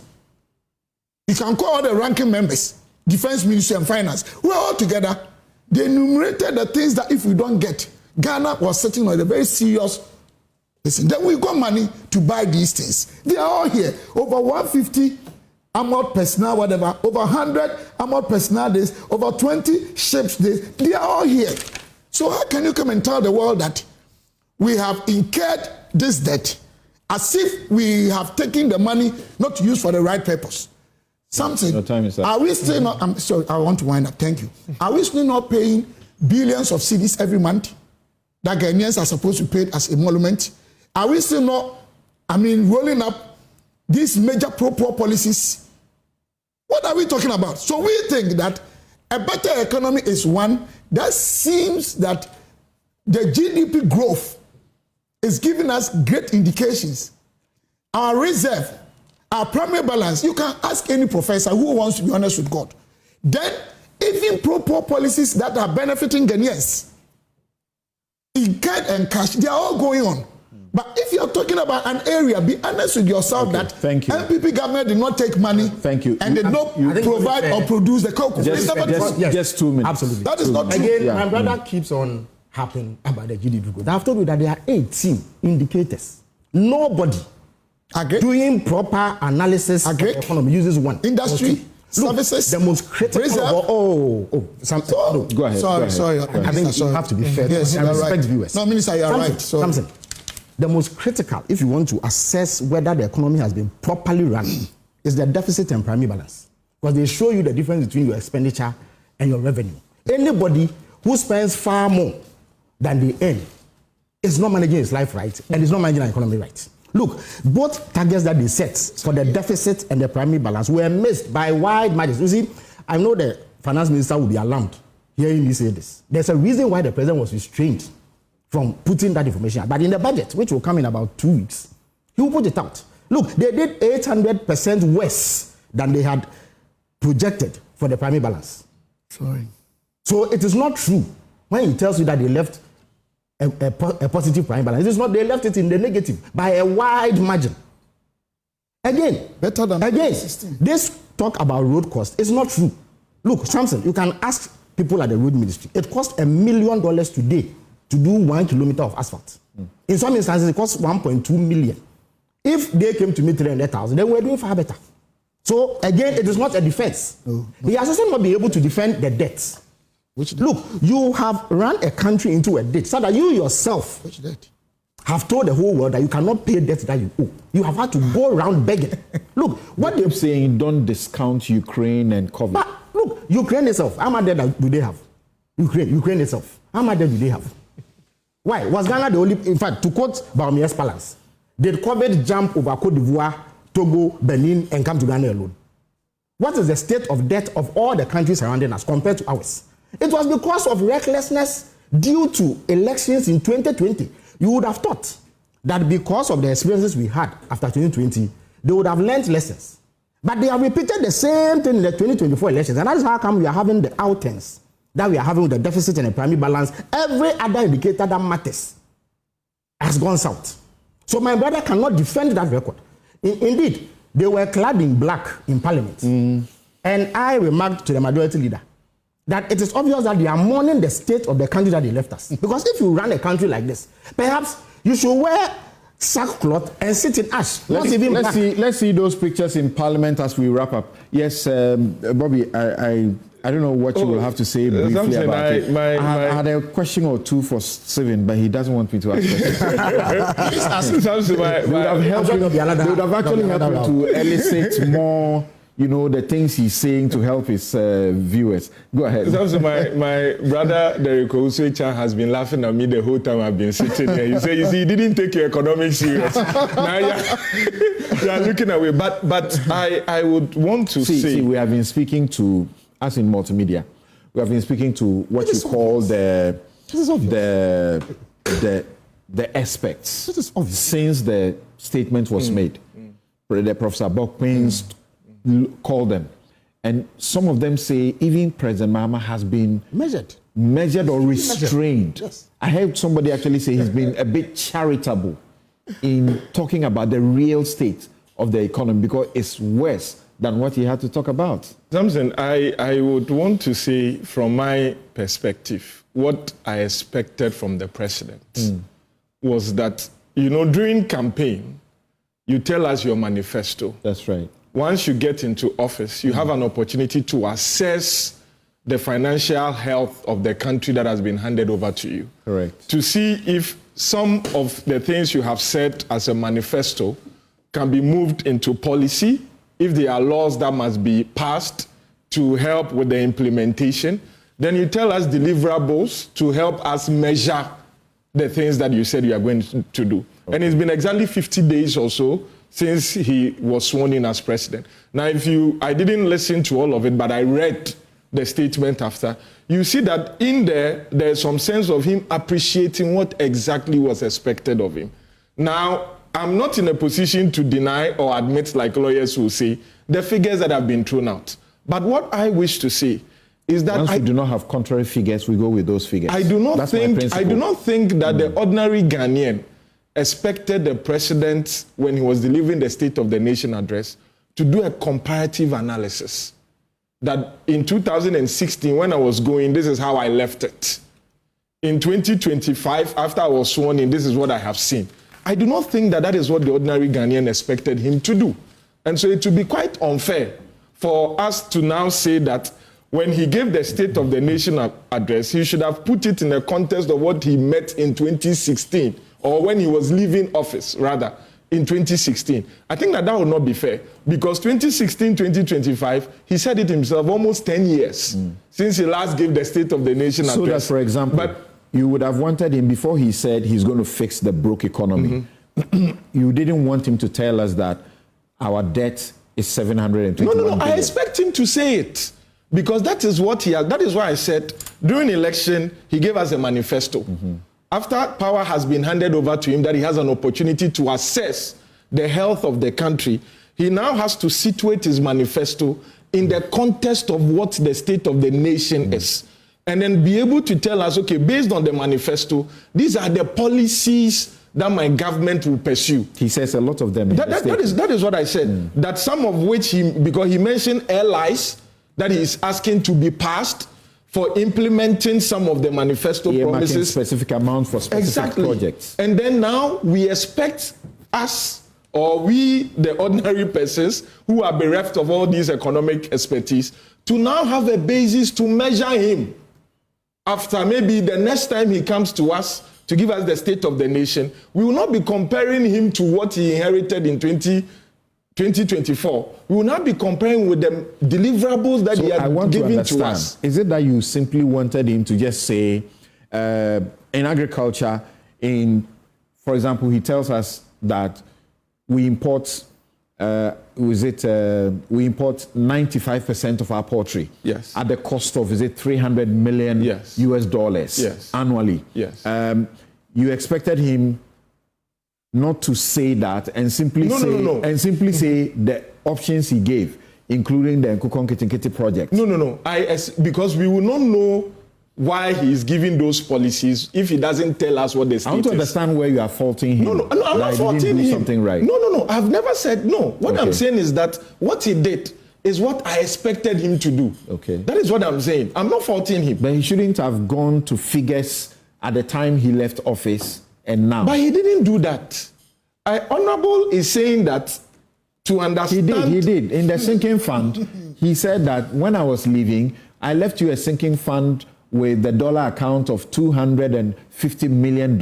You can call all the ranking members, Defense Ministry and Finance. We're all together. They enumerated the things that if we don't get, Ghana was sitting on a very serious. Listen, then we got money to buy these things. They are all here. Over 150 armored personnel, whatever. Over 100 armored personnel days. Over 20 ships days. They are all here. So how can you come and tell the world that we have incurred this debt as if we have taken the money not used for the right purpose? Something. Your time is up. Are we still not? I'm sorry, I want to wind up. Thank you. Are we still not paying billions of cedis every month that Ghanaians are supposed to pay as emolument? Are we still not, rolling up these major pro-poor policies? What are we talking about? So we think that a better economy is one that seems that the GDP growth is giving us great indications. Our reserve, our primary balance, you can ask any professor who wants to be honest with God. Then, even pro-poor policies that are benefiting Ghanaians, in kind and cash, they are all going on. But if you're talking about an area, be honest with yourself that thank you. MPP government did not take money. Thank you. And did not provide or produce the cocoa. Just 2 minutes. Absolutely. That is not true. Again, my brother keeps on harping about the GDP growth. I've told you that there are 18 indicators. Nobody doing proper analysis of the economy uses one. Industry, services, the most critical of all. Go ahead. Sorry. I think you have to be fair. Yes, and respect right. viewers. No, Minister, you're right. Something. The most critical, if you want to assess whether the economy has been properly run, is the deficit and primary balance. Because they show you the difference between your expenditure and your revenue. Anybody who spends far more than they earn is not managing his life right and is not managing the economy right. Look, both targets that they set for the deficit and the primary balance were missed by wide margins. You see, I know the finance minister will be alarmed hearing me say this. There's a reason why the president was restrained from putting that information out. But in the budget, which will come in about 2 weeks, he will put it out. Look, they did 800% worse than they had projected for the primary balance. Sorry. So it is not true when he tells you that they left a positive primary balance. It is not, they left it in the negative by a wide margin. Again, better than this talk about road cost is not true. Look, Samson, you can ask people at the road ministry. It costs $1 million today to do 1 kilometer of asphalt. In some instances, it costs 1.2 million. If they came to me 300,000, then we're doing far better. So again, it is not a defense. No. He has also not been able to defend the debts. Which debt? Look, you have run a country into a debt so that you yourself have told the whole world that you cannot pay debt that you owe. You have had to go around begging. Look, what they're saying, don't discount Ukraine and COVID. But look, Ukraine itself, how much debt do they have? Ukraine itself, how much debt do they have? Why? Was Ghana the only, in fact, to quote Baumia's Palace, did COVID jump over Côte d'Ivoire, Togo, Benin, and come to Ghana alone? What is the state of debt of all the countries surrounding us compared to ours? It was because of recklessness due to elections in 2020. You would have thought that because of the experiences we had after 2020, they would have learned lessons. But they have repeated the same thing in the 2024 elections, and that is how come we are having the outturns that we are having with the deficit and the primary balance. Every other indicator that matters has gone south. So my brother cannot defend that record. Indeed, they were clad in black in parliament. And I remarked to the majority leader that it is obvious that they are mourning the state of the country that they left us. Because if you run a country like this, perhaps you should wear sackcloth and sit in ash. Let's see those pictures in parliament as we wrap up. Yes, Bobby, I don't know what you will have to say briefly about it. I had a question or two for Steven, but he doesn't want me to ask questions. They would have actually helped him to elicit more the things he's saying to help his viewers. Go ahead. So my brother Derek Owusu-Echan has been laughing at me the whole time I've been sitting here. He said, he didn't take your economics serious. Now you're looking away. But I would want to say... See, we have been speaking to, as in multimedia, we have been speaking to what you call the aspects since the statement was made. Professor Bokpins called them. And some of them say even President Mahama has been measured or restrained. Yes. I heard somebody actually say he's been a bit charitable in talking about the real state of the economy because it's worse than what he had to talk about. Something I would want to say from my perspective, what I expected from the president was that, during campaign, you tell us your manifesto. That's right. Once you get into office, you have an opportunity to assess the financial health of the country that has been handed over to you. Correct. To see if some of the things you have said as a manifesto can be moved into policy, if there are laws that must be passed to help with the implementation. Then you tell us deliverables to help us measure the things that you said you are going to do. Okay. And it's been exactly 50 days or so since he was sworn in as president. Now, I didn't listen to all of it, but I read the statement after. You see that in there's some sense of him appreciating what exactly was expected of him. Now, I'm not in a position to deny or admit, like lawyers will say, the figures that have been thrown out. But what I wish to say is that once we do not have contrary figures, we go with those figures. I do not think that the ordinary Ghanaian expected the president, when he was delivering the State of the Nation address, to do a comparative analysis. That in 2016, when I was going, this is how I left it. In 2025, after I was sworn in, this is what I have seen. I do not think that is what the ordinary Ghanaian expected him to do. And so it would be quite unfair for us to now say that when he gave the State of the Nation address, he should have put it in the context of what he met in 2016, or when he was leaving office, rather, in 2016. I think that would not be fair, because 2016, 2025, he said it himself, almost 10 years since he last gave the State of the Nation address. So that, for example, you would have wanted him, before he said he's going to fix the broke economy, you didn't want him to tell us that our debt is 721 billion. I expect him to say it, because that is what he has. That is why I said during election he gave us a manifesto. After power has been handed over to him, that he has an opportunity to assess the health of the country, he now has to situate his manifesto in the context of what the State of the Nation is. And then be able to tell us, okay, based on the manifesto, these are the policies that my government will pursue. He says a lot of them. That is what I said. That some of which because he mentioned allies that he is asking to be passed for implementing some of the manifesto promises. Specific amount for specific projects. And then now we expect us, or we, the ordinary persons who are bereft of all these economic expertise, to now have a basis to measure him. After maybe the next time he comes to us to give us the State of the Nation, we will not be comparing him to what he inherited in 2024. We will not be comparing with the deliverables that he had given to us. Is it that you simply wanted him to just say, in agriculture, for example, he tells us that we import we import 95% of our poultry at the cost of, $300 million US dollars annually. You expected him not to say that and simply say the options he gave, including the Nkukon Kitinkiti project. Because we will not know why he is giving those policies if he doesn't tell us what the state is. I want to understand where you are faulting him. I'm not faulting him. Something right. No. I've never said no. What I'm saying is that what he did is what I expected him to do. Okay. That is what I'm saying. I'm not faulting him. But he shouldn't have gone to figures at the time he left office and now. But he didn't do that. Honorable is saying that to understand. He did. In the sinking fund, he said that when I was leaving, I left you a sinking fund with the dollar account of $250 million.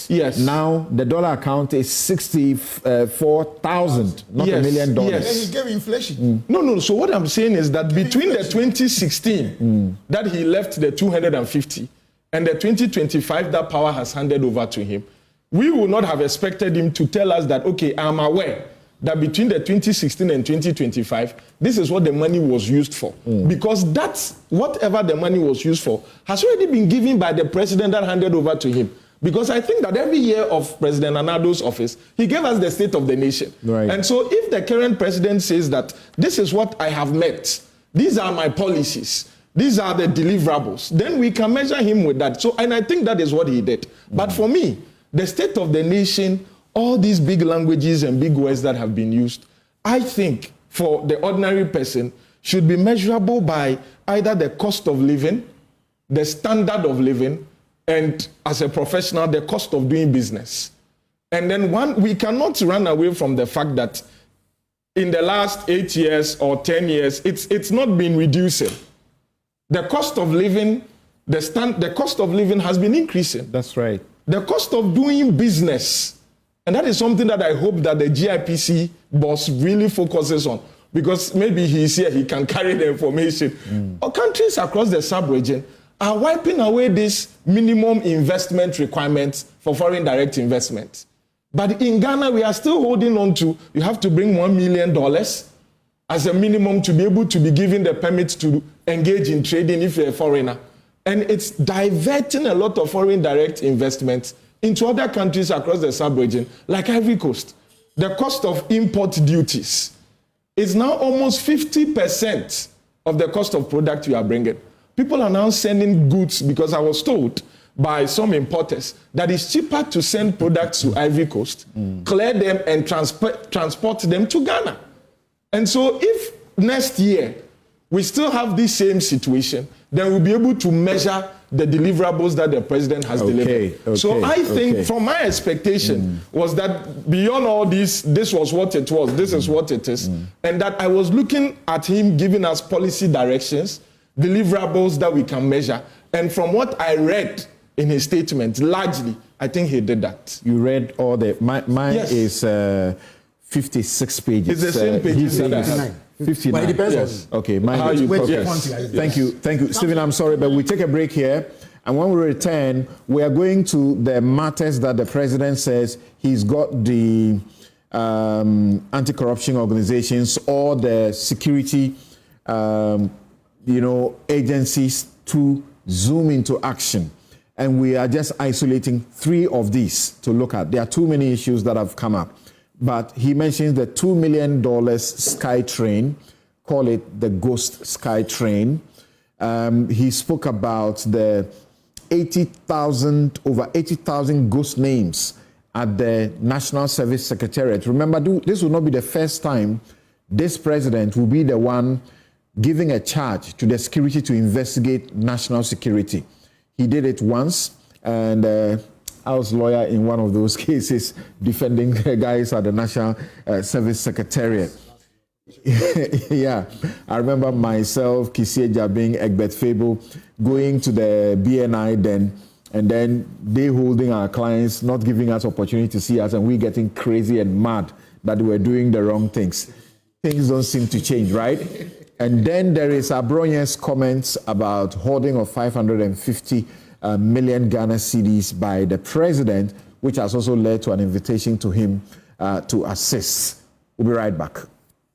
Yes. Now the dollar account is 64,000, not Yes, $1 million. yes. And he gave inflation. No. So what I'm saying is that between the 2016 that he left the 250 and the 2025 that power has handed over to him, we would not have expected him to tell us that, okay, I'm aware that between the 2016 and 2025, this is what the money was used for. Because that's whatever the money was used for has already been given by the president that handed over to him. Because I think that every year of President Anado's office, he gave us the state of the nation. Right. And so if the current president says that this is what I have met, these are my policies, these are the deliverables, then we can measure him with that. So, and I think that is what he did. But for me, the state of the nation, all these big languages and big words that have been used, I think for the ordinary person should be measurable by either the cost of living, the standard of living, and as a professional, the cost of doing business. And then we cannot run away from the fact that in the last 8 years or 10 years, it's not been reducing. The cost of living, the cost of living has been increasing. That's right. The cost of doing business, and that is something that I hope that the GIPC boss really focuses on, because maybe he's here, he can carry the information. Our countries across the sub-region are wiping away this minimum investment requirements for foreign direct investment. But in Ghana, we are still holding on to, you have to bring $1 million as a minimum to be able to be given the permit to engage in trading if you're a foreigner. And it's diverting a lot of foreign direct investments into other countries across the sub-region, like Ivory Coast. The cost of import duties is now almost 50% of the cost of product you are bringing. People are now sending goods, because I was told by some importers that it's cheaper to send products to Ivory Coast, clear them, and transport them to Ghana. And so if next year we still have this same situation, then we'll be able to measure the deliverables that the president has delivered. So I think from my expectation was that beyond all this was what it was, this is what it is. And that I was looking at him giving us policy directions, deliverables that we can measure. And from what I read in his statement, largely, I think he did that. You read all the, mine Yes. is 56 pages. It's the same pages that I have. 59. But it depends Yes. on Okay, mine How is you okay. progress. Thank you, Stephen. I'm sorry, but we take a break here, and when we return, we are going to the matters that the president says he's got the anti-corruption organizations or the security, agencies to zoom into action, and we are just isolating 3 of these to look at. There are too many issues that have come up. But he mentions the $2 million Sky Train, call it the Ghost Sky Train. He spoke about the over 80,000 ghost names at the National Service Secretariat. Remember, this will not be the first time this president will be the one giving a charge to the security to investigate national security. He did it once, and I was a lawyer in one of those cases defending the guys at the National Service Secretariat. Yeah, I remember myself, Kisie Jabing, Egbert Fable, going to the BNI then, and then they holding our clients, not giving us opportunity to see us, and we getting crazy and mad that we were doing the wrong things. Things don't seem to change, right? And then there is Abronye's comments about hoarding of 550 million Ghana cedis by the president, which has also led to an invitation to him to assist. We'll be right back.